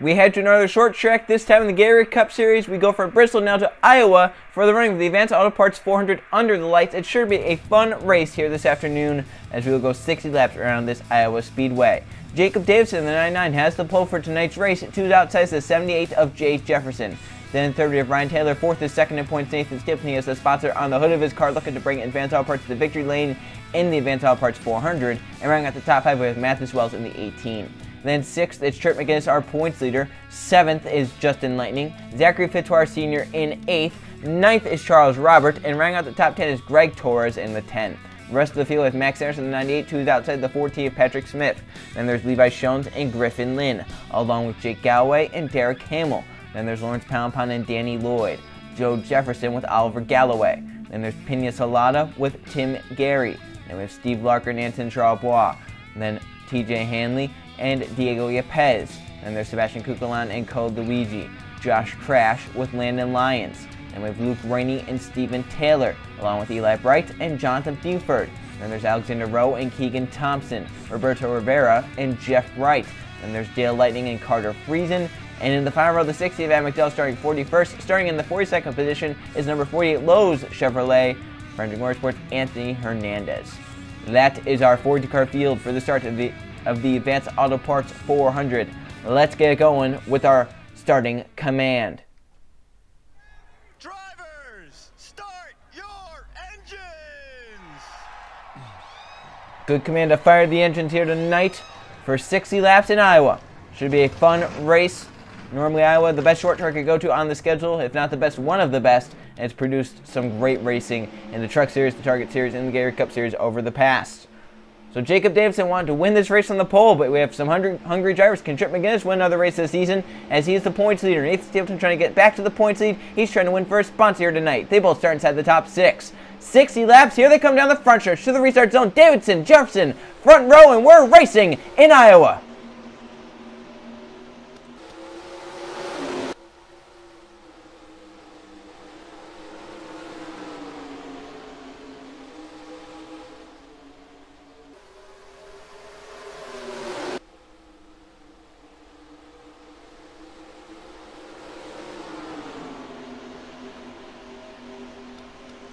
We head to another short track, this time in the Gatorade Cup Series. We go from Bristol now to Iowa for the running of the Advanced Auto Parts 400 under the lights. It should be a fun race here this afternoon as we will go 60 laps around this Iowa Speedway. Jacob Davidson in the 99 has the pole for tonight's race. 2's outside the 78 of Jay Jefferson. Then in third we have Ryan Taylor, fourth is second in points. Nathan Stipton, he has the sponsor on the hood of his car looking to bring Advanced Auto Parts to the victory lane in the Advanced Auto Parts 400. And running at the top 5 we have Mathis Wells in the 18. Then 6th, it's Trip McGinnis, our points leader. 7th is Justin Lightning. Zachary Fitzwater Sr. in 8th. 9th is Charles Robert. And rounding out the top 10 is Greg Torres in the 10. The rest of the field is Max Anderson in the 98, who's outside the 40 of Patrick Smith. Then there's Levi Shones and Griffin Lynn, along with Jake Galloway and Derek Hamill. Then there's Lawrence Poundpond and Danny Lloyd. Joe Jefferson with Oliver Galloway. Then there's Pena Salada with Tim Gary. Then we have Steve Larker and Anton Charlebois. Then TJ Hanley and Diego Yepes. Then there's Sebastian Kukulan and Code Luigi. Josh Crash with Landon Lyons. And we have Luke Rainey and Stephen Taylor, along with Eli Bright and Jonathan Buford. Then there's Alexander Rowe and Keegan Thompson, Roberto Rivera and Jeff Wright. Then there's Dale Lightning and Carter Friesen. And in the final row, the 60 of Adam McDowell starting 41st. Starting in the 42nd position is number 48 Lowe's Chevrolet, Frederick Motorsports Anthony Hernandez. That is our 42-car field for the start of the Advanced Auto Parts 400. Let's get going with our starting command. Drivers, start your engines! Good command to fire the engines here tonight for 60 laps in Iowa. Should be a fun race. Normally Iowa, the best short track to go to on the schedule, if not the best, one of the best, and it's produced some great racing in the Truck Series, the Target Series, and the Gatorade Cup Series over the past. So Jacob Davidson wanted to win this race on the pole, but we have some hungry drivers. Can Trip McGinnis win another race this season as he is the points leader? Nathan Stapleton trying to get back to the points lead. He's trying to win first sponsor here tonight. They both start inside the top 6. 60 laps, here they come down the front stretch to the restart zone. Davidson, Jefferson, front row, and we're racing in Iowa.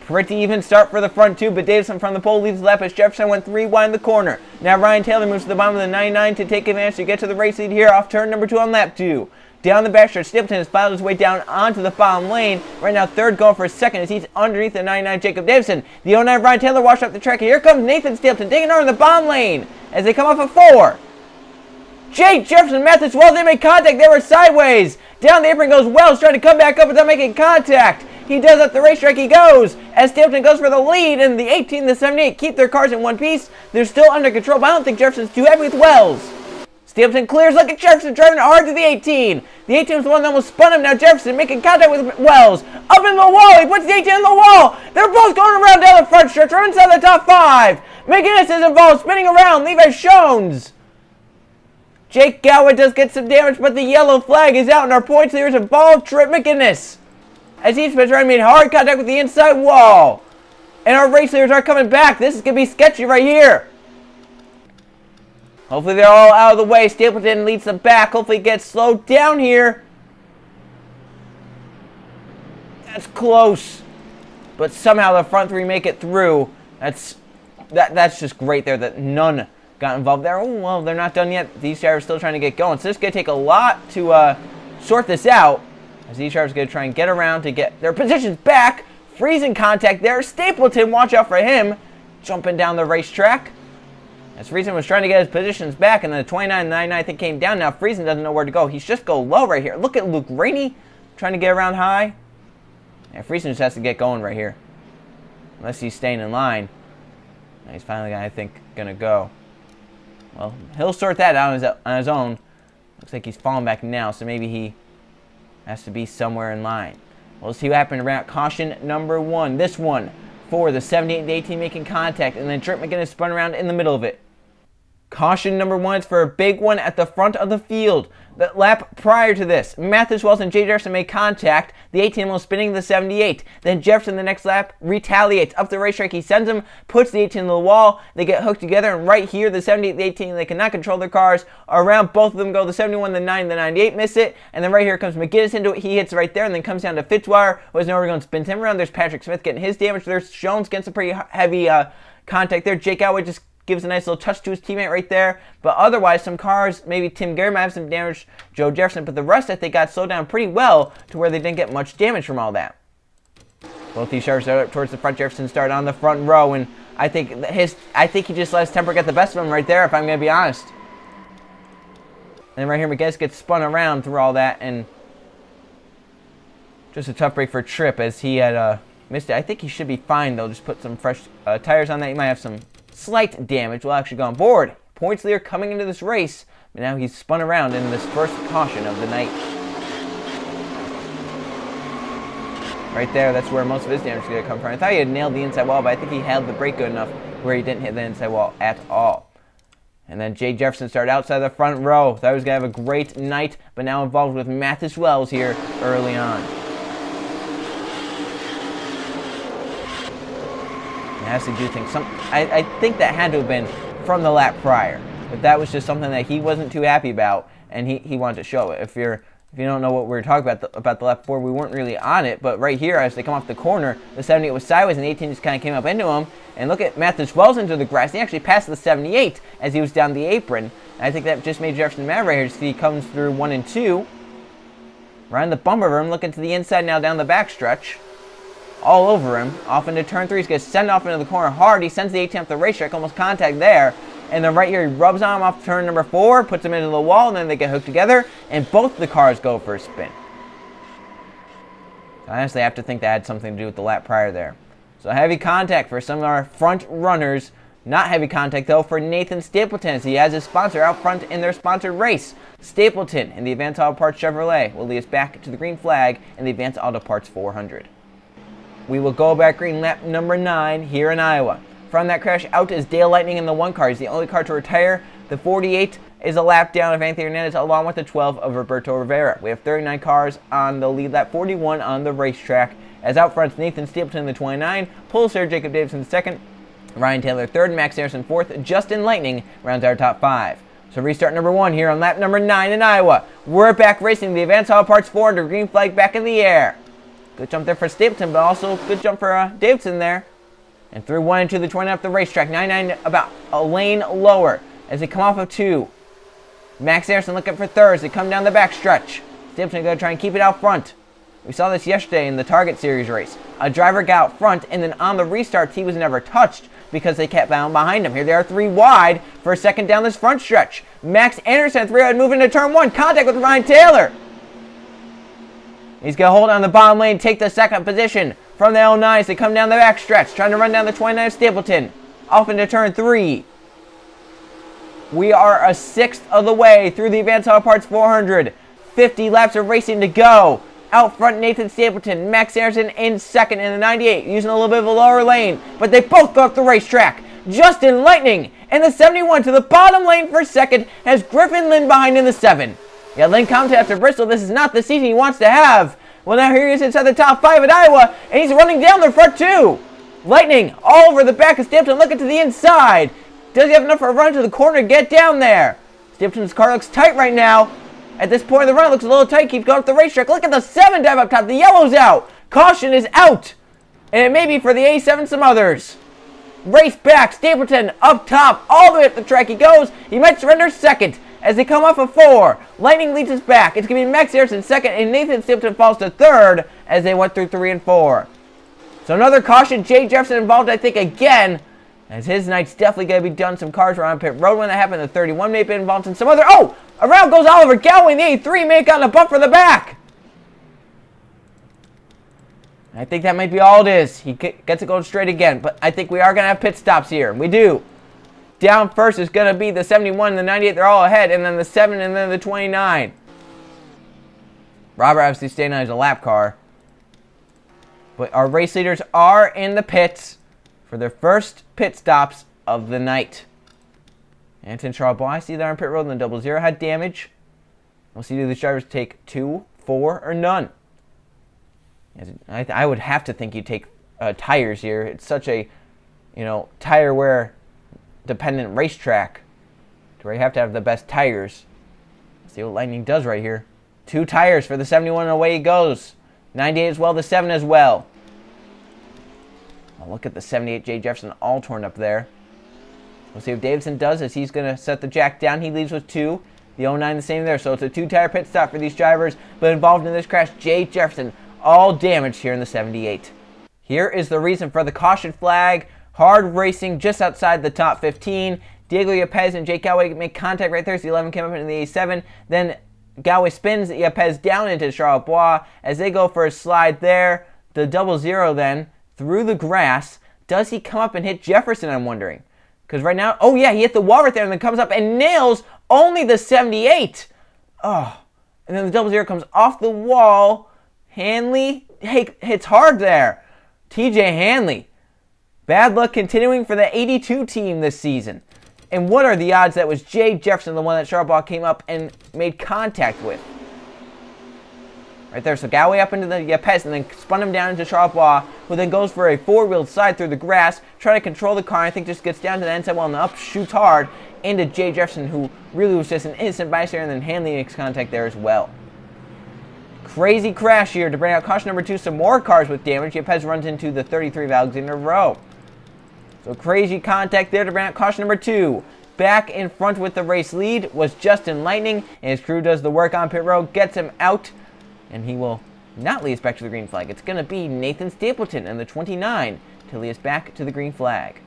Pretty even start for the front two, but Davidson from the pole leads the lap as Jefferson went 3 wide in the corner. Now Ryan Taylor moves to the bottom of the 99 to take advantage to get to the race lead here off turn number 2 on lap 2. Down the backstretch, Stapleton has filed his way down onto the bottom lane. Right now third going for a second as he's underneath the 99 Jacob Davidson. The 09 Ryan Taylor washed up the track. Here comes Nathan Stapleton taking over in the bottom lane as they come off of 4. Jake Jefferson, Mathis Wells, they make contact. They were sideways. Down the apron goes Wells, trying to come back up without making contact. He does up the racetrack, he goes, as Stapleton goes for the lead, and the 18 and the 78 keep their cars in one piece. They're still under control, but I don't think Jefferson's too happy with Wells. Stapleton clears, look at Jefferson driving hard to the 18. The 18 was the one that almost spun him, now Jefferson making contact with Wells. Up in the wall, he puts the 18 in the wall. They're both going around down the front stretch, or inside the top 5. McGinnis is involved, spinning around, Levi Shones. Jake Galloway does get some damage, but the yellow flag is out, and our points leaders involved Trip McGinnis, as he's been trying to make hard contact with the inside wall. And our race leaders are coming back. This is going to be sketchy right here. Hopefully they're all out of the way. Stapleton leads them back. Hopefully it gets slowed down here. That's close. But somehow the front 3 make it through. That's just great there that none got involved there. Oh, well, they're not done yet. These drivers are still trying to get going. So this is going to take a lot to sort this out, as these drivers are going to try and get around to get their positions back. Freezing contact there. Stapleton, watch out for him, jumping down the racetrack. As Friesen was trying to get his positions back, and then the 29 and 99 I think came down. Now Friesen doesn't know where to go. He's just go low right here. Look at Luke Rainey trying to get around high. Yeah, Friesen just has to get going right here, unless he's staying in line. Now he's finally, I think, going to go. Well, he'll sort that out on his own. Looks like he's falling back now, so maybe he has to be somewhere in line. We'll see what happened around caution number 1. This one for the 78 and 18 making contact, and then Trip McGinnis spun around in the middle of it. Caution number 1 is for a big one at the front of the field. The lap prior to this, Mathis Wells and Jay Jefferson make contact. The 18 will spinning the 78. Then Jefferson the next lap retaliates up the racetrack. He sends him, puts the 18 to the wall. They get hooked together, and right here, the 78, the 18, they cannot control their cars. Around both of them go the 71, the 9, the 98 miss it. And then right here comes McGinnis into it. He hits right there, and then comes down to Fitzwater. Was nowhere going to spin him around. There's Patrick Smith getting his damage. There's Jones getting some pretty heavy contact there. Jake Elway just gives a nice little touch to his teammate right there. But otherwise, some cars, maybe Tim Gary might have some damage, Joe Jefferson, but the rest, I think, got slowed down pretty well to where they didn't get much damage from all that. Both these sharks are up towards the front. Jefferson started on the front row, and I think he just let his temper get the best of him right there, if I'm going to be honest. And then right here, McGinnis gets spun around through all that, and just a tough break for Tripp as he had missed it. I think he should be fine, though. Just put some fresh tires on that. He might have some slight damage. Will actually go on board. Points leader coming into this race, but now he's spun around in this first caution of the night. Right there, that's where most of his damage is going to come from. I thought he had nailed the inside wall, but I think he held the brake good enough where he didn't hit the inside wall at all. And then Jay Jefferson started outside the front row. Thought he was going to have a great night, but now involved with Mathis Wells here early on. I actually do think I think that had to have been from the lap prior, but that was just something that he wasn't too happy about, and he wanted to show it. If you don't know what we were talking about the lap before, we weren't really on it, but right here as they come off the corner, the 78 was sideways and the 18 just kind of came up into him, and look at Mathis Wells into the grass. He actually passed the 78 as he was down the apron, and I think that just made Jefferson mad right here. He comes through 1 and 2, around the bumper room, looking to the inside now down the backstretch. All over him, off into turn 3. He's going to send off into the corner hard. He sends the 18 up the racetrack, almost contact there. And then right here, he rubs on him off turn number 4, puts him into the wall, and then they get hooked together, and both the cars go for a spin. I honestly have to think that had something to do with the lap prior there. So heavy contact for some of our front runners. Not heavy contact, though, for Nathan Stapleton, as he has his sponsor out front in their sponsored race. Stapleton in the Advanced Auto Parts Chevrolet will lead us back to the green flag in the Advanced Auto Parts 400. We will go back green lap number 9 here in Iowa. From that crash out is Dale Lightning in the 1 car. He's the only car to retire. The 48 is a lap down of Anthony Hernandez along with the 12 of Roberto Rivera. We have 39 cars on the lead lap, 41 on the racetrack. As out front, Nathan Stapleton in the 29, Pulsar Jacob Davidson in the 2nd, Ryan Taylor 3rd, Max Harrison 4th, Justin Lightning rounds our top 5. So restart number 1 here on lap number 9 in Iowa. We're back racing the Advanced Auto Parts 400, green flag back in the air. Good jump there for Stapleton, but also good jump for Davidson there. And through 1 and 2, the 20 up the racetrack. 99 about a lane lower as they come off of 2. Max Harrison looking for 3rd as they come down the backstretch. Stapleton going to try and keep it out front. We saw this yesterday in the Target Series race. A driver got out front, and then on the restarts, he was never touched because they kept bound behind him. Here they are 3 wide for a second down this front stretch. Max Anderson 3 wide moving to turn 1. Contact with Ryan Taylor. He's going to hold on the bottom lane, take the 2nd position from the L9 as they come down the backstretch, trying to run down the 29 of Stapleton. Off into turn 3. We are a 6th of the way through the Advanced Auto Parts 400. 50 laps of racing to go. Out front, Nathan Stapleton, Max Harrison in 2nd in the 98, using a little bit of a lower lane, but they both go up the racetrack. Justin Lightning in the 71 to the bottom lane for 2nd, has Griffin Lynn behind in the 7. Yeah, Lynn commented after Bristol, this is not the season he wants to have. Well, now here he is inside the top 5 at Iowa, and he's running down the front 2. Lightning all over the back of Stapleton, looking to the inside. Does he have enough for a run to the corner to get down there? Stapleton's car looks tight right now. At this point of the run, it looks a little tight. Keeps going up the racetrack. Look at the 7 dive up top. The yellow's out. Caution is out. And it may be for the A7 some others. Race back. Stapleton up top. All the way up the track he goes. He might surrender 2nd. As they come off of 4, Lightning leads us back. It's going to be Max Harrison 2nd, and Nathan Stapleton falls to 3rd as they went through 3 and 4. So another caution. Jay Jefferson involved, I think, again, as his night's definitely going to be done. Some cars were on pit road when that happened. The 31 may have been involved in some other. Oh! Around goes Oliver Galloway in the 83, may have gotten a bump for the back. I think that might be all it is. He gets it going straight again, but I think we are going to have pit stops here. We do. Down first is going to be the 71 and the 98. They're all ahead. And then the 7 and then the 29. Robert obviously staying on his lap car. But our race leaders are in the pits for their first pit stops of the night. Anton Charles I see there on pit road, and the 00 had damage. We'll see do these drivers take 2, 4, or none. I would have to think you'd take tires here. It's such a, tire wear dependent racetrack to where you have to have the best tires. Let's see what Lightning does right here. 2 tires for the 71, and away he goes. 98 as well, the 7 as well. Oh, look at the 78 Jay Jefferson all torn up there. We'll see what Davidson does as he's going to set the jack down. He leaves with 2. The 09 the same there, so it's a 2-tire pit stop for these drivers. But involved in this crash, Jay Jefferson, all damaged here in the 78. Here is the reason for the caution flag. Hard racing just outside the top 15. Diego Yepez and Jake Galway make contact right there as the 11 came up into the A7. Then Galway spins Yepez down into Charles Bois as they go for a slide there. The 00 then, through the grass. Does he come up and hit Jefferson, I'm wondering? Because right now, oh yeah, he hit the wall right there and then comes up and nails only the 78. Oh, and then the 00 comes off the wall. Hanley hits hard there. TJ Hanley. Bad luck continuing for the 82 team this season. And what are the odds that was Jay Jefferson, the one that Charles came up and made contact with? Right there, so Galway up into the Yepez and then spun him down into Charles, who then goes for a 4-wheeled slide through the grass, trying to control the car. I think just gets down to the inside wall and up shoots hard into Jay Jefferson, who really was just an innocent bystander, and then Hanley makes contact there as well. Crazy crash here to bring out caution number 2. Some more cars with damage. Yepez runs into the 33 of Alexander Rowe. So crazy contact there to bring out caution number 2. Back in front with the race lead was Justin Lightning, and his crew does the work on pit road, gets him out, and he will not lead us back to the green flag. It's going to be Nathan Stapleton and the 29 to lead us back to the green flag.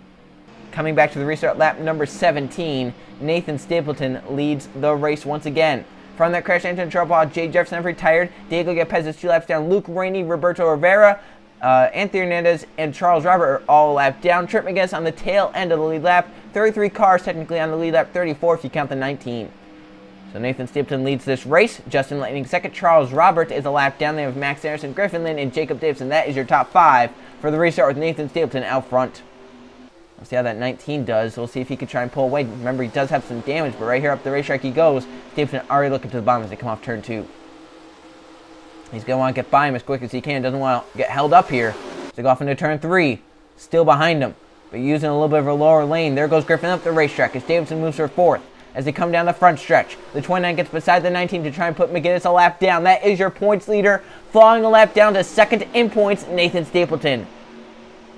Coming back to the restart lap number 17, Nathan Stapleton leads the race once again. From that crash, Anton Charles, Jay Jefferson have retired. Diego Yepez is 2 laps down. Luke Rainey, Roberto Rivera, Anthony Hernandez, and Charles Robert are all lapped down. Trip McGinnis on the tail end of the lead lap. 33 cars technically on the lead lap. 34 if you count the 19. So Nathan Stapleton leads this race. Justin Lightning second. Charles Robert is a lap down. They have Max Anderson, Griffin Lynn, and Jacob Davidson. That is your top 5 for the restart with Nathan Stapleton out front. We'll see how that 19 does. We'll see if he can try and pull away. Remember, he does have some damage, but right here up the racetrack he goes. Stapleton already looking to the bottom as they come off turn 2. He's going to want to get by him as quick as he can. Doesn't want to get held up here. So they go off into turn 3. Still behind him, but using a little bit of a lower lane. There goes Griffin up the racetrack as Davidson moves for 4th. As they come down the front stretch, the 29 gets beside the 19 to try and put McGinnis a lap down. That is your points leader. Falling a lap down to second in points, Nathan Stapleton.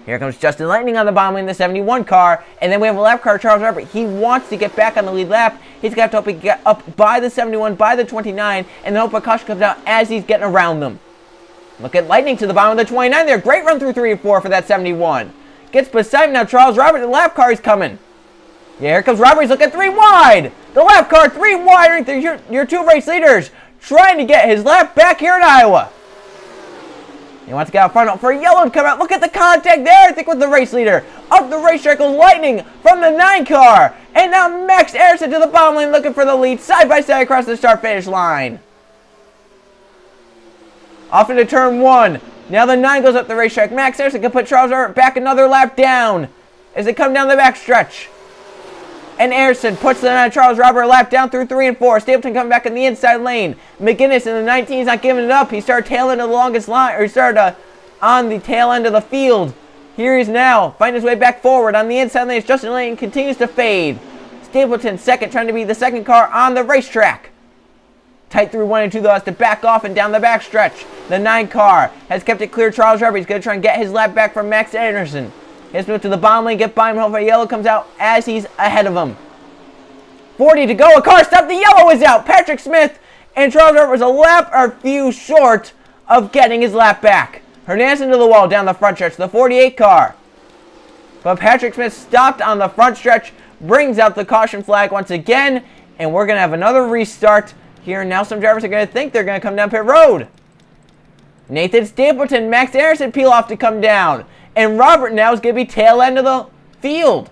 Here comes Justin Lightning on the bottom lane, the 71 car. And then we have a lap car, Charles Robert. He wants to get back on the lead lap. He's got to get up by the 71, by the 29, and then hope a caution comes out as he's getting around them. Look at Lightning to the bottom of the 29 there. Great run through 3 and 4 for that 71. Gets beside him now, Charles Robert. The lap car is coming. Yeah, here comes Robert. He's looking 3 wide. The lap car 3 wide right there. Your 2 race leaders trying to get his lap back here in Iowa. He wants to get out front for a yellow to come out. Look at the contact there, I think, with the race leader. Up the racetrack goes Lightning from the 9 car. And now Max Anderson to the bottom lane looking for the lead. Side by side across the start-finish line. Off into turn 1. Now the 9 goes up the racetrack. Max Anderson can put Charles Robert back another lap down as they come down the back stretch. And Anderson puts the Charles Robert a lap down through 3 and 4. Stapleton coming back in the inside lane. McGinnis in the 19 is not giving it up. He started tail end of the longest line, or he started on the tail end of the field. Here he's now finding his way back forward on the inside lane. Justin Lane continues to fade. Stapleton second, trying to be the second car on the racetrack. Tight through 1 and 2 though, has to back off and down the back stretch. The 9 car has kept it clear. Charles Robert, he's going to try and get his lap back from Max Anderson. He has to move to the bottom lane, get by him, hopefully yellow comes out as he's ahead of him. 40 to go, a car stopped, the yellow is out. Patrick Smith and Charles Robert was a lap or few short of getting his lap back. Hernandez into the wall down the front stretch, the 48 car. But Patrick Smith stopped on the front stretch, brings out the caution flag once again, and we're going to have another restart here. Now some drivers are going to think they're going to come down pit road. Nathan Stapleton, Max Anderson peel off to come down. And Robert now is going to be tail end of the field.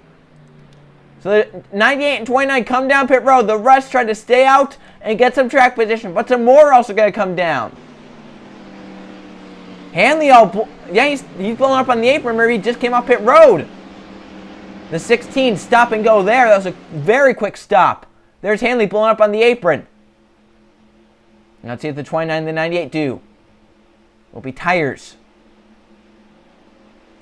So the 98 and 29 come down pit road. The rest try to stay out and get some track position. But some more are also going to come down. Hanley, he's blowing up on the apron. Maybe he just came off pit road. The 16, stop and go there. That was a very quick stop. There's Hanley blowing up on the apron. Now let's see what the 29 and the 98 do. Will be tires.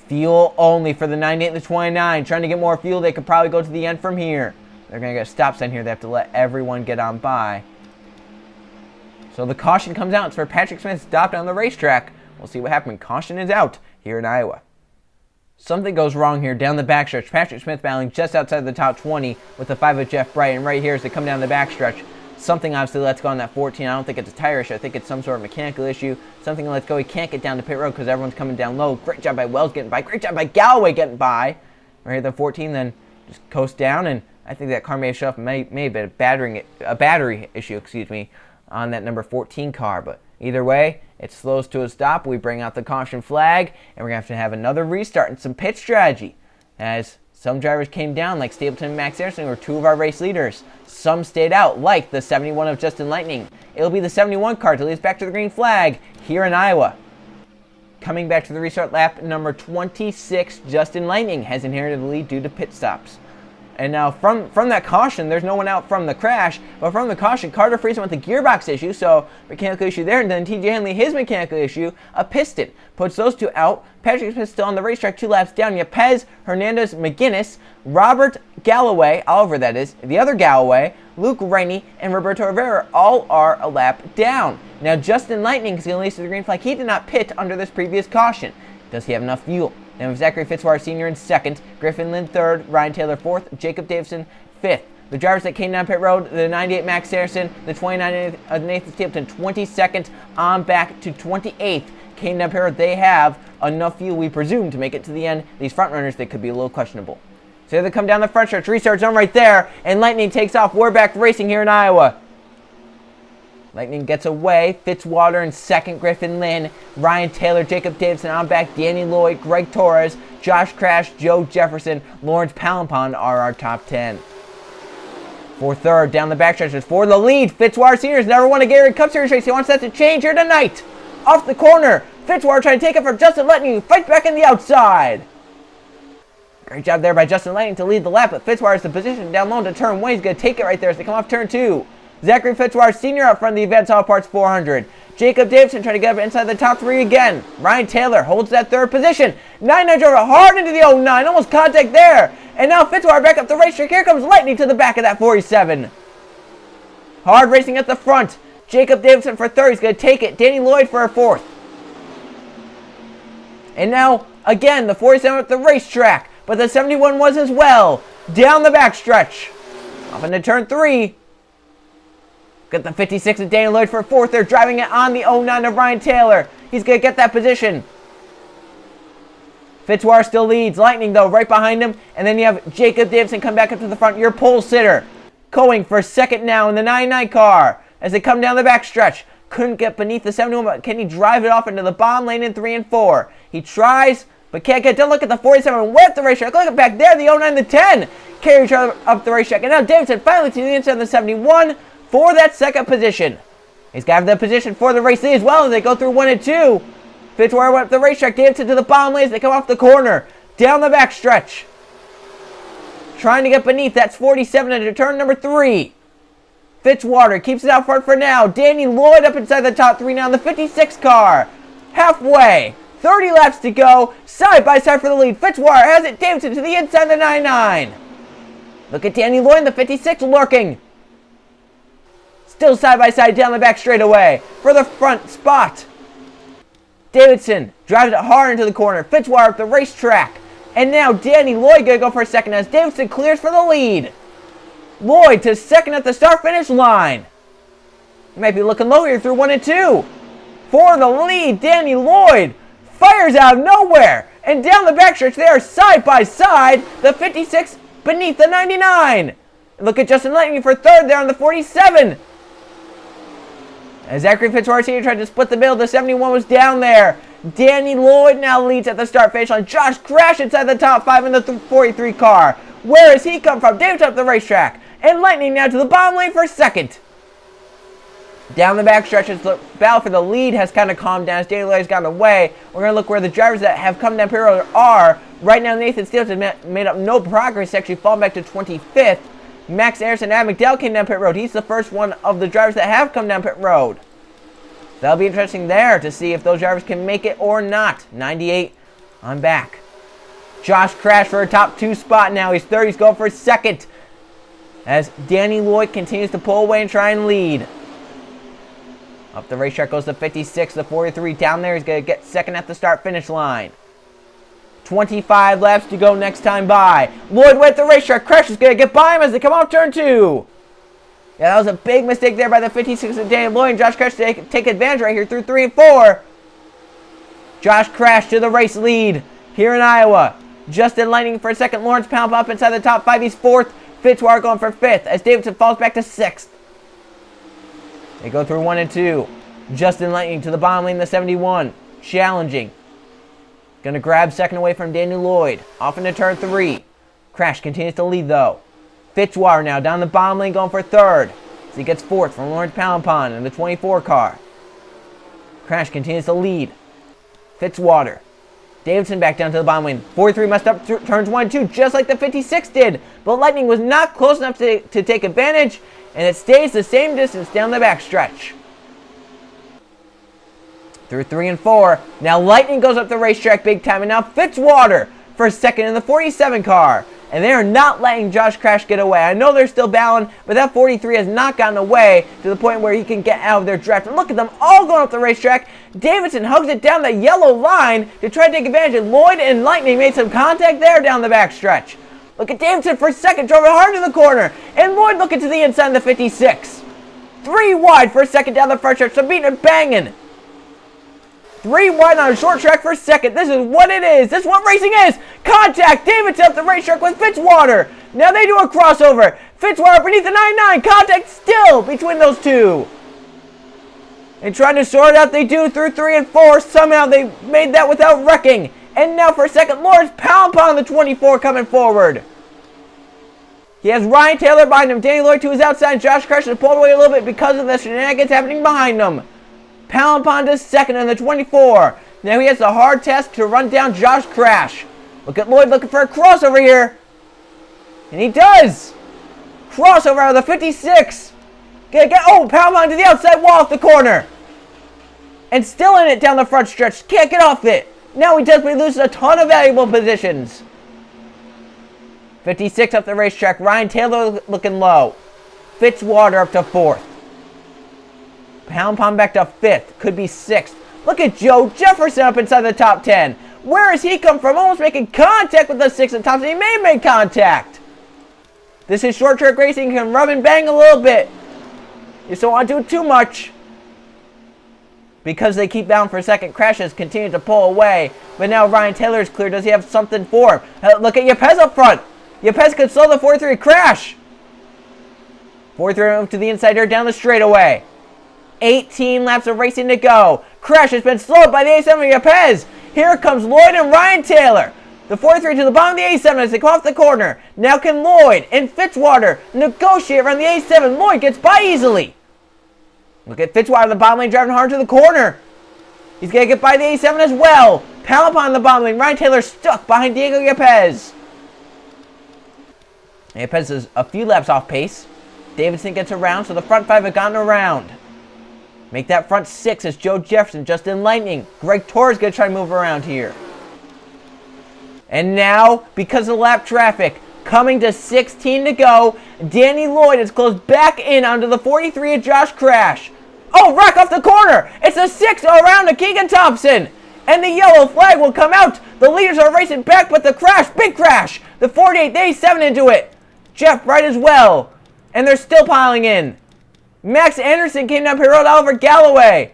Fuel only for the 98 and the 29. Trying to get more fuel. They could probably go to the end from here. They're going to get a stop sign here. They have to let everyone get on by. So the caution comes out. It's for Patrick Smith stopped on the racetrack. We'll see what happened. Caution is out here in Iowa. Something goes wrong here down the backstretch. Patrick Smith battling just outside the top 20 with the 5 of Jeff Bright. And right here as they come down the backstretch, something obviously lets go on that 14. I don't think it's a tire issue. I think it's some sort of mechanical issue. Something lets go. He can't get down to pit road because everyone's coming down low. Great job by Wells getting by. Great job by Galloway getting by. Right here, the 14 then just coast down. And I think that car may have shut off. May have been a battery issue, on that number 14 car. But either way, it slows to a stop. We bring out the caution flag, and we're going to have another restart and some pit strategy. As some drivers came down, like Stapleton and Max Anderson, who were 2 of our race leaders. Some stayed out, like the 71 of Justin Lightning. It'll be the 71 car to lead us back to the green flag here in Iowa. Coming back to the restart lap, number 26, Justin Lightning, has inherited the lead due to pit stops. And now from that caution, there's no one out from the crash, but from the caution, Carter Friesen with the gearbox issue, so mechanical issue there, and then TJ Henley, his mechanical issue, a piston. Puts those 2 out. Patrick Smith still on the racetrack, 2 laps down. Yepez, Hernandez, McGinnis, Robert Galloway, Oliver that is, the other Galloway, Luke Rainey, and Roberto Rivera all are a lap down. Now Justin Lightning is going to lead to the green flag. He did not pit under this previous caution. Does he have enough fuel? Then with Zachary Fitzwater Sr. in 2nd, Griffin Lynn 3rd, Ryan Taylor 4th, Jacob Davison 5th. The drivers that came down pit road, the 98 Max Harrison, the 29 Nathan Stapleton, 22nd on back to 28th. Came down pit road. They have enough fuel, we presume, to make it to the end. These front runners, they could be a little questionable. So they come down the front stretch, restart zone right there, and Lightning takes off. We're back racing here in Iowa. Lightning gets away. Fitzwater in 2nd, Griffin Lynn, Ryan Taylor, Jacob Davison on back, Danny Lloyd, Greg Torres, Josh Crash, Joe Jefferson, Lawrence Palampon are our top 10. For 3rd, down the backstretches for the lead, Fitzwater Sr. has never won a Gatorade Cup Series race. He wants that to change here tonight. Off the corner, Fitzwater trying to take it from Justin Lightning, who fights back in the outside. Great job there by Justin Lightning to lead the lap, but Fitzwater's the position down low to turn 1. He's going to take it right there as they come off turn 2. Zachary Fitzwater Sr. out front of the Advanced Auto Parts 400. Jacob Davison trying to get up inside the top 3 again. Ryan Taylor holds that 3rd position. 99 drove hard into the 09. Almost contact there. And now Fitzwater back up the racetrack. Here comes Lightning to the back of that 47. Hard racing at the front. Jacob Davison for 3rd. He's going to take it. Danny Lloyd for a 4th. And now, again, the 47 at the racetrack. But the 71 was as well. Down the backstretch. Off into turn 3. Got the 56 of Danny Lloyd for 4th. They're driving it on the 09 of Ryan Taylor. He's going to get that position. Fitzwater still leads. Lightning, though, right behind him. And then you have Jacob Davison come back up to the front. Your pole sitter. Going for 2nd now in the 99 car. As they come down the backstretch. Couldn't get beneath the 71, but can he drive it off into the bomb lane in 3 and 4? He tries, but can't get done. Look at the 47 with the racetrack. Look at back there, the 09, the 10. Carry each other up the racetrack. And now Davison finally to the inside of the 71. For that 2nd position. He's got to have that position for the race lead as well as they go through 1 and 2. Fitzwater went up the racetrack, Davison to the bottom lane as they come off the corner. Down the back stretch. Trying to get beneath. That's 47 into turn number 3. Fitzwater keeps it out front for now. Danny Lloyd up inside the top 3 now in the 56 car. Halfway. 30 laps to go. Side by side for the lead. Fitzwater has it. Davison to the inside of the 99. Look at Danny Lloyd in the 56 lurking. Still side by side down the back straightaway for the front spot. Davidson drives it hard into the corner. Fitzwater up the racetrack. And now Danny Lloyd going to go for a 2nd as Davidson clears for the lead. Lloyd to 2nd at the start-finish line. He might be looking low here through 1 and 2. For the lead, Danny Lloyd fires out of nowhere. And down the backstretch, they are side by side. The 56 beneath the 99. Look at Justin Lightning for 3rd there on the 47. As Zachary Fitzwater Sr. tried to split the middle, the 71 was down there. Danny Lloyd now leads at the start-finish line. Josh Crash inside the top 5 in the 43 car. Where has he come from? Davidson up the racetrack. And Lightning now to the bottom lane for 2nd. Down the backstretch, as the battle for the lead has kind of calmed down as Danny Lloyd has gotten away. We're going to look where the drivers that have come down pit road are. Right now, Nathan Steele has made up no progress, actually fallen back to 25th. Max Anderson and Adam McDowell came down pit road. He's the first one of the drivers that have come down pit road. That'll be interesting there to see if those drivers can make it or not. 98 on back. Josh Crash for a top 2 spot now. He's third. He's going for a second as Danny Lloyd continues to pull away and try and lead. Up the racetrack goes the 56, the 43 down there. He's going to get second at the start-finish line. 25 laps to go next time by. Lloyd went at the racetrack. Crash is going to get by him as they come off turn 2. Yeah, that was a big mistake there by the 56 of Danny Lloyd. And Josh Crash take advantage right here through 3 and 4. Josh Crash to the race lead here in Iowa. Justin Lightning for a second. Lawrence Pound up inside the top 5. He's 4th. Fitzwater going for 5th as Davidson falls back to 6th. They go through 1 and 2. Justin Lightning to the bottom lane, the 71. Challenging. Gonna grab second away from Danny Lloyd. Off into turn 3. Crash continues to lead though. Fitzwater now down the bottom lane going for 3rd. As he gets 4th from Lawrence Pound in the 24 car. Crash continues to lead. Fitzwater. Davidson back down to the bottom lane. 43 messed up turns 1 and 2 just like the 56 did. But Lightning was not close enough to take advantage. And it stays the same distance down the backstretch. Through 3 and 4. Now Lightning goes up the racetrack big time. And now Fitzwater for a second in the 47 car. And they are not letting Josh Crash get away. I know they're still battling, but that 43 has not gotten away to the point where he can get out of their draft. And look at them all going up the racetrack. Davidson hugs it down the yellow line to try to take advantage. Lloyd and Lightning made some contact there down the backstretch. Look at Davidson for a second, drove it hard to the corner. And Lloyd looking to the inside of the 56. 3 wide for a second down the front stretch, so beating and banging. 3 wide on a short track for a second. This is what it is. This is what racing is. Contact. Davidson up the racetrack with Fitzwater. Now they do a crossover. Fitzwater beneath the 99. Contact still between those two. And trying to sort it out, they do through 3 and 4. Somehow they made that without wrecking. And now for a second, Lawrence Pound on the 24 coming forward. He has Ryan Taylor behind him. Danny Lloyd to his outside. Josh Crash has pulled away a little bit because of the shenanigans happening behind him. Pound is second in the 24. Now he has the hard task to run down Josh Crash. Look at Lloyd looking for a crossover here. And he does. Crossover out of the 56. Pound to the outside wall off the corner. And still in it down the front stretch. Can't get off it. Now he does, but he loses a ton of valuable positions. 56 up the racetrack. Ryan Taylor looking low. Fitzwater up to 4th. Pound back to 5th. Could be 6th. Look at Joe Jefferson up inside the top 10. Where has he come from? Almost making contact with the 6 at Thompson. He may have made contact. This is short track racing. Can rub and bang a little bit. You just don't want to do too much. Because they keep down for a second, Crash has continued to pull away. But now Ryan Taylor is clear. Does he have something for him? Look at Yepez up front. Yepez could slow the 43 Crash. 43 move to the inside here down the straightaway. 18 laps of racing to go. Crash has been slowed by the A7 of Yepez. Here comes Lloyd and Ryan Taylor. The 43 to the bottom of the A7 as they come off the corner. Now can Lloyd and Fitzwater negotiate around the A7. Lloyd gets by easily. Look at Fitzwater on the bottom lane driving hard to the corner. He's going to get by the A7 as well. Pound on the bottom lane. Ryan Taylor stuck behind Diego Yepez. Yepez is a few laps off pace. Davidson gets around, so the front 5 have gotten around. Make that front 6 as Joe Jefferson, Justin Lightning. Greg Torres going to try to move around here. And now, because of lap traffic, coming to 16 to go, Danny Lloyd is closed back in onto the 43 of Josh Crash. Oh, wreck off the corner. It's a 6 around to Keegan Thompson. And the yellow flag will come out. The leaders are racing back, but the crash, big crash. The 48, the A7 into it. Jeff right as well. And they're still piling in. Max Anderson came down pit road, Oliver Galloway.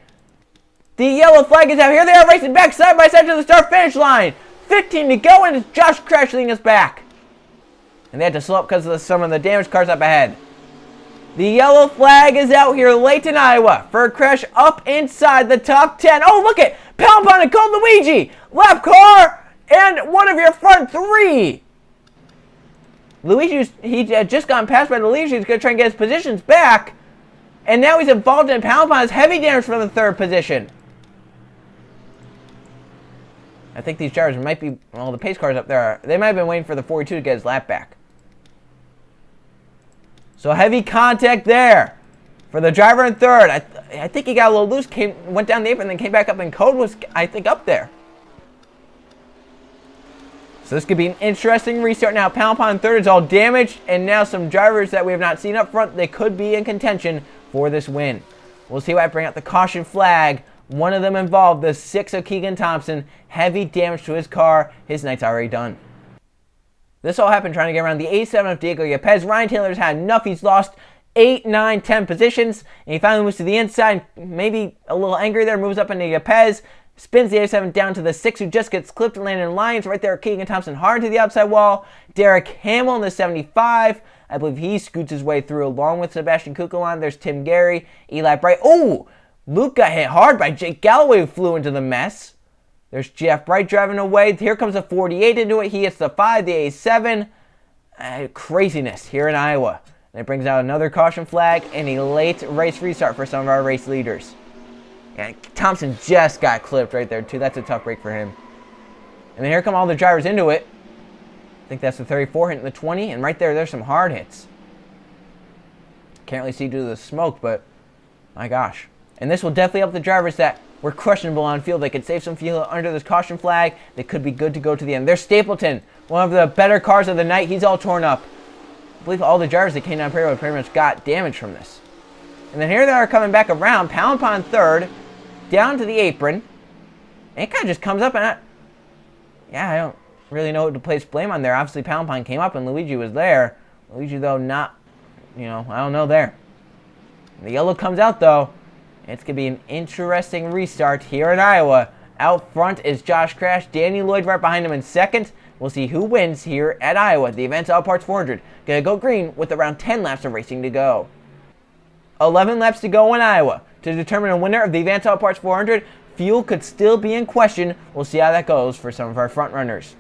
The yellow flag is out. Here they are racing back side by side to the start-finish line. 15 to go, and it's Josh Crash leading us back. And they had to slow up because of some of the damaged cars up ahead. The yellow flag is out here late in Iowa for a crash up inside the top 10. Oh, look at Pound and Cold Luigi. Lap car and one of your front 3. Luigi, he had just gotten passed by the leaders. He's going to try and get his positions back. And now he's involved in pound pounds. Heavy damage from the third position. I think these drivers might be, well, the pace cars up there, they might have been waiting for the 42 to get his lap back. So heavy contact there for the driver in third. I think he got a little loose, went down the apron, then came back up, and Code was, I think, up there. So this could be an interesting restart now. Pound Pound in third is all damaged, and now some drivers that we have not seen up front, they could be in contention for this win. We'll see why I bring out the caution flag. One of them involved, the 6 of Keegan Thompson. Heavy damage to his car. His night's already done. This all happened trying to get around the A7 of Diego Yepes. Ryan Taylor's had enough. He's lost 8, 9, 10 positions. And he finally moves to the inside. Maybe a little angry there. Moves up into Yepes. Spins the A7 down to the 6, who just gets clipped and landed in lines. Right there, Keegan Thompson hard to the outside wall. Derek Hamill in the 75. I believe he scoots his way through along with Sebastian Kukulon. There's Tim Gary. Eli Bright. Oh! Luke got hit hard by Jake Galloway, who flew into the mess. There's Jeff Bright driving away. Here comes a 48 into it. He hits the 5, the A7. Craziness here in Iowa. And it brings out another caution flag and a late race restart for some of our race leaders. And Thompson just got clipped right there, too. That's a tough break for him. And then here come all the drivers into it. I think that's the 34 hitting the 20. And right there, there's some hard hits. Can't really see due to the smoke, but my gosh. And this will definitely help the drivers that were questionable on field. They could save some fuel under this caution flag. They could be good to go to the end. There's Stapleton, one of the better cars of the night. He's all torn up. I believe all the drivers that came down Prairie Road pretty much got damage from this. And then here they are coming back around. Pound Pond third, down to the apron. And it kind of just comes up and I don't really know who to place blame on there. Obviously, Pound Pond came up and Luigi was there. Luigi, though, not, I don't know there. The yellow comes out, though. It's going to be an interesting restart here in Iowa. Out front is Josh Crash. Danny Lloyd right behind him in second. We'll see who wins here at Iowa. The Advanced Auto Parts 400. Going to go green with around 10 laps of racing to go. 11 laps to go in Iowa. To determine a winner of the Advanced Auto Parts 400, fuel could still be in question. We'll see how that goes for some of our front runners.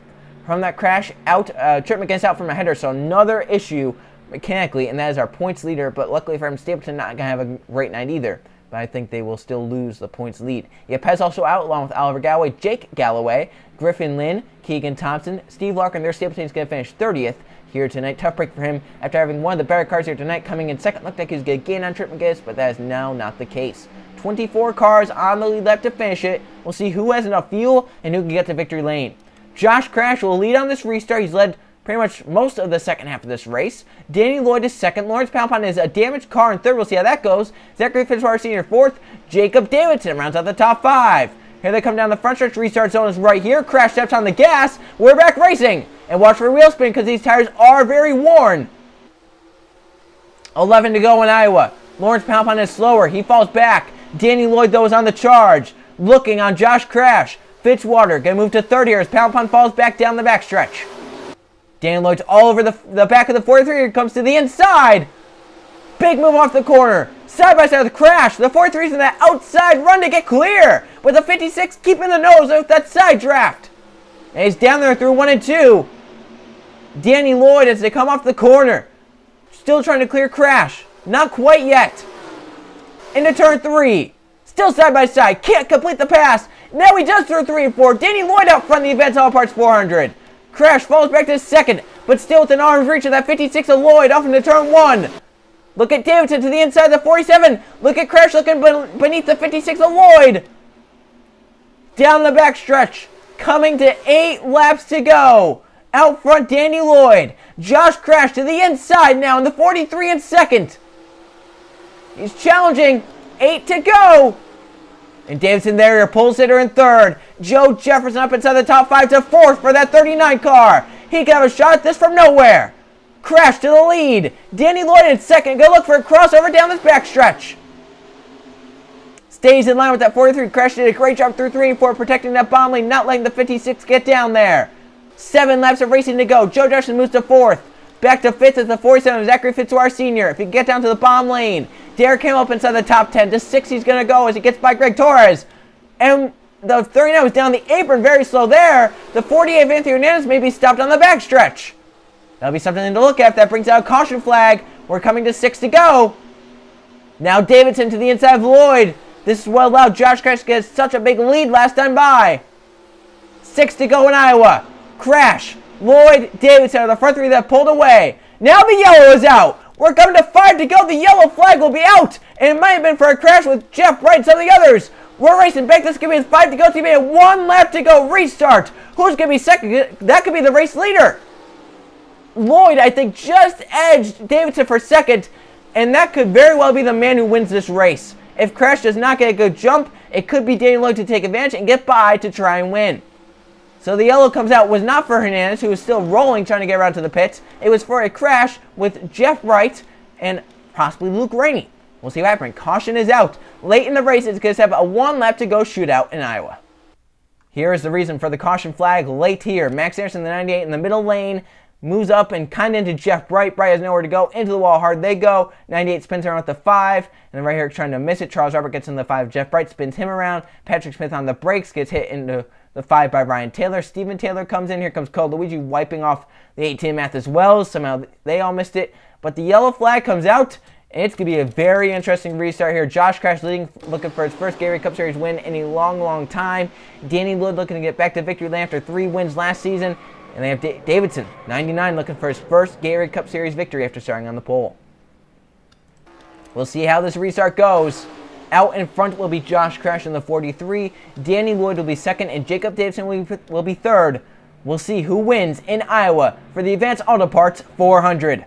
From that crash, Trip McGinnis out from a header, so another issue mechanically, and that is our points leader. But luckily for him, Stapleton not going to have a great night either. But I think they will still lose the points lead. Yepes also out along with Oliver Galloway, Jake Galloway, Griffin Lynn, Keegan Thompson, Steve Larkin. Their Stapleton is going to finish 30th here tonight. Tough break for him after having one of the better cars here tonight, coming in second. Looked like he was going to gain on Trip McGinnis, but that is now not the case. 24 cars on the lead lap to finish it. We'll see who has enough fuel and who can get to victory lane. Josh Crash will lead on this restart. He's led pretty much most of the second half of this race. Danny Lloyd is second. Lawrence Poundpond is a damaged car in third. We'll see how that goes. Zachary Fitzwater Sr. fourth. Jacob Davidson rounds out the top 5. Here they come down the front stretch. Restart zone is right here. Crash steps on the gas. We're back racing. And watch for wheel spin because these tires are very worn. 11 to go in Iowa. Lawrence Poundpond is slower. He falls back. Danny Lloyd, though, is on the charge. Looking on Josh Crash. Fitzwater going to move to third here as Poundpond falls back down the backstretch. Danny Lloyd's all over the back of the 43. Here comes to the inside. Big move off the corner. Side by side with Crash. The 43's in that outside run to get clear. With the 56 keeping the nose of that side draft. And he's down there through 1 and 2. Danny Lloyd as they come off the corner. Still trying to clear Crash. Not quite yet. Into turn 3. Still side by side. Can't complete the pass. Now he does through 3 and 4. Danny Lloyd out front the Advanced Auto Parts 400. Crash falls back to second, but still within arm's reach of that 56 of Lloyd off into turn 1. Look at Davidson to the inside of the 47. Look at Crash looking beneath the 56 of Lloyd. Down the back stretch, coming to 8 laps to go. Out front, Danny Lloyd. Josh Crash to the inside now in the 43 in second. He's challenging. 8 to go. And Davidson there, your pole sitter in third. Joe Jefferson up inside the top 5 to fourth for that 39 car. He can have a shot at this from nowhere. Crash to the lead. Danny Lloyd in second. Go look for a crossover down this backstretch. Stays in line with that 43. Crash did a great job through 3 and 4, protecting that bomb lane, not letting the 56 get down there. 7 laps of racing to go. Joe Jefferson moves to fourth. Back to fifth at the 47. Zachary Fitzwater Sr. If he can get down to the bomb lane. Derek came up inside the top 10. To 6 he's going to go as he gets by Greg Torres. And the 39 was down the apron, very slow there. The 48 of Anthony Hernandez may be stopped on the backstretch. That'll be something to look at. That brings out a caution flag. We're coming to 6 to go. Now Davidson to the inside of Lloyd. This is well allowed. Josh Crash gets such a big lead last time by. 6 to go in Iowa. Crash, Lloyd, Davidson are the front three that pulled away. Now the yellow is out. We're coming to 5 to go. The yellow flag will be out. And it might have been for a crash with Jeff Wright and some of the others. We're racing back. This could be 5 to go. It's going to be a 1 lap to go. Restart. Who's going to be second? That could be the race leader. Lloyd, I think, just edged Davidson for second. And that could very well be the man who wins this race. If Crash does not get a good jump, it could be Danny Lloyd to take advantage and get by to try and win. So the yellow comes out. Was not for Hernandez, who was still rolling, trying to get around to the pits. It was for a crash with Jeff Wright and possibly Luke Rainey. We'll see what happens. Caution is out. Late in the race, it's going to have a 1 lap to go shootout in Iowa. Here is the reason for the caution flag late here. Max Anderson, the 98, in the middle lane, moves up and kind of into Jeff Wright. Wright has nowhere to go. Into the wall hard they go. 98 spins around with the 5. And then right here trying to miss it. Charles Robert gets in the 5. Jeff Wright spins him around. Patrick Smith on the brakes gets hit into the 5 by Ryan Taylor. Steven Taylor comes in. Here comes Cole Luigi wiping off the 18 Math as well. Somehow they all missed it. But the yellow flag comes out. And it's going to be a very interesting restart here. Josh Crash leading, looking for his first Gatorade Cup Series win in a long, long time. Danny Lloyd looking to get back to victory lane after 3 wins last season. And they have Davidson, 99, looking for his first Gatorade Cup Series victory after starting on the pole. We'll see how this restart goes. Out in front will be Josh Crash in the 43. Danny Lloyd will be second, and Jacob Davidson will be third. We'll see who wins in Iowa for the Advanced Auto Parts 400.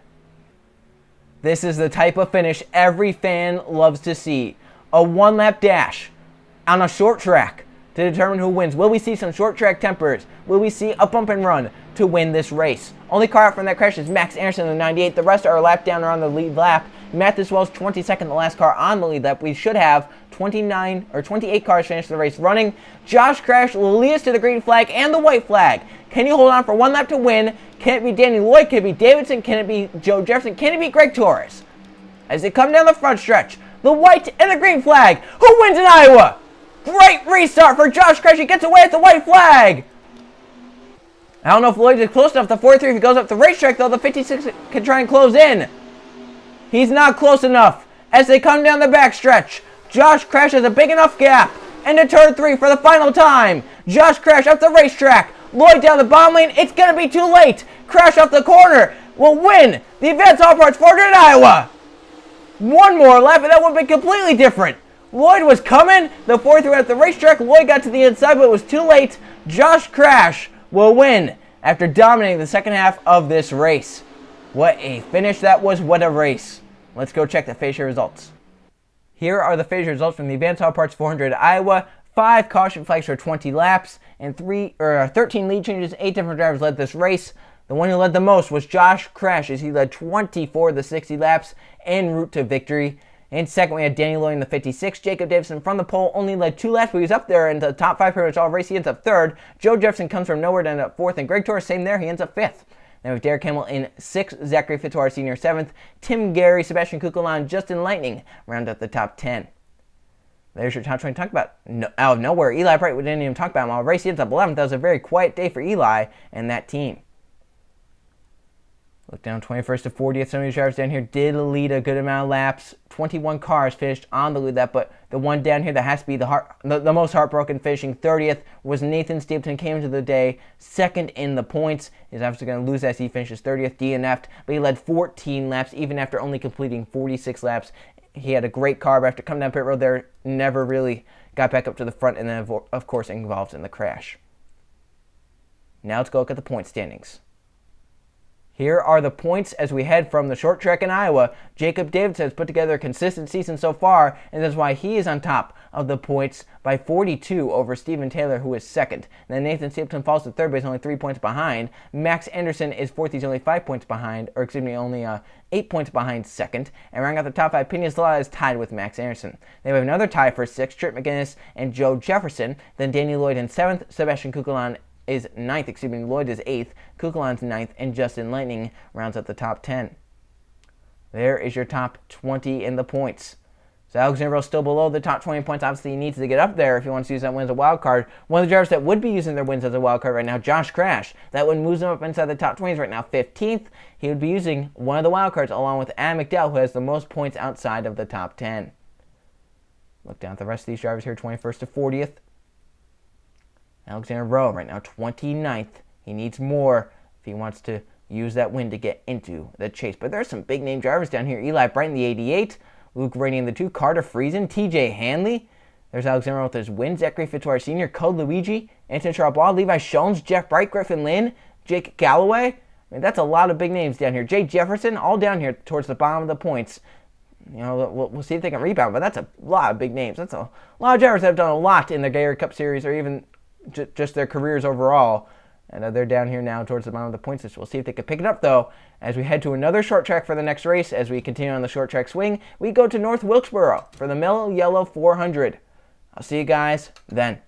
This is the type of finish every fan loves to see. A 1-lap dash on a short track to determine who wins. Will we see some short track tempers? Will we see a bump and run to win this race? Only car out from that crash is Max Anderson in the 98. The rest are a lap down or on the lead lap. Matt Wells 22nd, the last car on the lead lap. We should have 28 cars finish the race running. Josh Crash will lead us to the green flag and the white flag. Can you hold on for 1 lap to win? Can it be Danny Lloyd? Can it be Davidson? Can it be Joe Jefferson? Can it be Greg Torres? As they come down the front stretch, the white and the green flag. Who wins in Iowa? Great restart for Josh Crash. He gets away with the white flag. I don't know if Lloyd is close enough. The 43, if he goes up the racetrack, though, the 56 can try and close in. He's not close enough. As they come down the backstretch, Josh Crash has a big enough gap. Into turn 3 for the final time. Josh Crash up the racetrack. Lloyd down the bottom lane. It's going to be too late. Crash up the corner will win the Advanced Auto Parts 400 in Iowa. 1 more lap, and that would be completely different. Lloyd was coming. The 43 at the racetrack. Lloyd got to the inside, but it was too late. Josh Crash will win after dominating the second half of this race. What a finish that was. What a race. Let's go check the Fascia results. Here are the Fascia results from the Advanced Auto Parts 400 Iowa. 5 caution flags for 20 laps and 13 lead changes. 8 different drivers led this race. The one who led the most was Josh Crash, as he led 24 of the 60 laps en route to victory. In second, we had Danny Lloyd in the 56. Jacob Davidson from the pole only led 2 laps, but he was up there in the top 5 pretty much all race. He ends up 3rd. Joe Jefferson comes from nowhere to end up 4th, and Greg Torres, same there, he ends up 5th. Then we have Derek Hamill in 6th, Zachary Fitzwater Sr. 7th, Tim Gary, Sebastian Kukulon, Justin Lightning round up the top 10. There's your top 20 talk about. No, out of nowhere, Eli Bright, we didn't even talk about him all race. He ends up 11th. That was a very quiet day for Eli and that team. Look down 21st to 40th. Some of these drivers down here did lead a good amount of laps. 21 cars finished on the lead lap, but the one down here that has to be the most heartbroken, finishing 30th, was Nathan Stapleton. Came into the day second in the points. He's obviously going to lose as he finishes 30th, DNF'd, but he led 14 laps even after only completing 46 laps. He had a great car, but after coming down pit road there, never really got back up to the front, and then, of course, involved in the crash. Now let's go look at the point standings. Here are the points as we head from the short track in Iowa. Jacob Davidson has put together a consistent season so far, and that's why he is on top of the points by 42 over Steven Taylor, who is second. Then Nathan Stapleton falls to third base, only 3 points behind. Max Anderson is fourth. He's only 5 points behind, or excuse me, only 8 points behind second. And rounding out the top 5, Pena Zalata is tied with Max Anderson. They have another tie for sixth, Trip McGinnis and Joe Jefferson. Then Danny Lloyd in seventh, Sebastian Kukulon is 9th, excuse me, Lloyd is 8th, Kukulon's 9th, and Justin Lightning rounds up the top 10. There is your top 20 in the points. So Alexander still below the top 20 points. Obviously, he needs to get up there if he wants to use that win as a wild card. One of the drivers that would be using their wins as a wild card right now, Josh Crash. That one moves him up inside the top 20s right now, 15th. He would be using one of the wild cards along with Adam McDowell, who has the most points outside of the top 10. Look down at the rest of these drivers here, 21st to 40th. Alexander Rowe right now, 29th. He needs more if he wants to use that win to get into the chase. But there's some big name drivers down here. Eli Brighton, the 88. Luke Rainey in the 2. Carter Friesen. TJ Hanley. There's Alexander with his win. Zachary Fitzwater Sr. Code Luigi. Anthony Charbonneau. Levi Shones. Jeff Bright. Griffin Lynn. Jake Galloway. I mean, that's a lot of big names down here. Jay Jefferson, all down here towards the bottom of the points. You know, we'll see if they can rebound, but that's a lot of big names. That's a lot of drivers that have done a lot in the Gatorade Cup Series or even just their careers overall. And they're down here now towards the bottom of the points list. We'll see if they can pick it up, though, as we head to another short track for the next race. As we continue on the short track swing, we go to North Wilkesboro for the Mellow Yellow 400. I'll see you guys then.